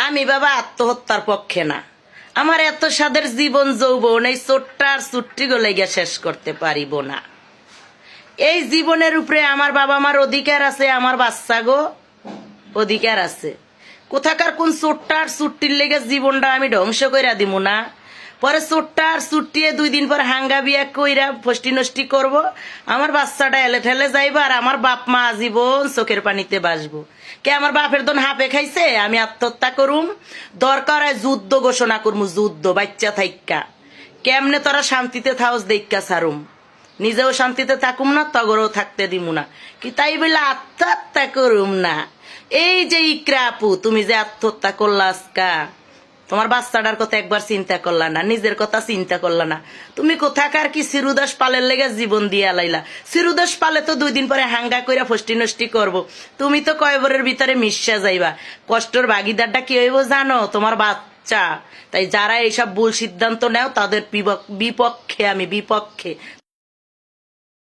আমি বাবা আত্মহত্যার পক্ষে না। আমার এত স্বাদের জীবন যৌবন এই ছোট্টার ছুট্টি গলে গিয়ে শেষ করতে পারিব না। এই জীবনের উপরে আমার বাবা মার অধিকার আছে, আমার বাচ্চা গো অধিকার আছে। কোথাকার কোন ছোট্টার ছুট্টির লেগে জীবনটা আমি ধ্বংস কইরা দিব না। পরে ছোট্টার ছুট্টিয়ে 2 দিন পর হাঙ্গা বিয়া কইরা ফষ্টি নষ্টি করব, আমার বাচ্চাটা এলে ঠেলে যাইব, আর আমার বাপ মা জীবন চোখের পানিতে বাসবো। কে আমার বাপের দন হাপে খাইছে আমি আত্মহত্যা করুম? দরকার হয় যুদ্ধ ঘোষণা করমু, যুদ্ধ বাচ্চা থাইক্কা। কেমনে তোরা শান্তিতে থাওস দেখা সারুম, নিজেও শান্তিতে থাকুম না, তগরও থাকতে দিমু না। কি তাই বলে আত্মহত্যা করুম না? এই যে ইকরা আপু, তুমি যে আত্মহত্যা করলা আজকা, তোমার বাচ্চাটার কথা একবার চিন্তা করলা না, নিজের কথা চিন্তা করলা না। তুমি কোথাকার কি চিরুদাস পালের লেগে জীবন দিয়ে আলাইলা? চিরুদাস পালে তো 2 দিন পরে হাঙ্গা কইরা ফষ্টি নষ্টি করবো। তুমি তো কয়বরের ভিতরে মিশা যাইবা। কষ্টর ভাগিদারটা কি হইব জানো? তোমার বাচ্চা। তাই যারা এইসব ভুল সিদ্ধান্ত নেও তাদের বিপক্ষে আমি, বিপক্ষে।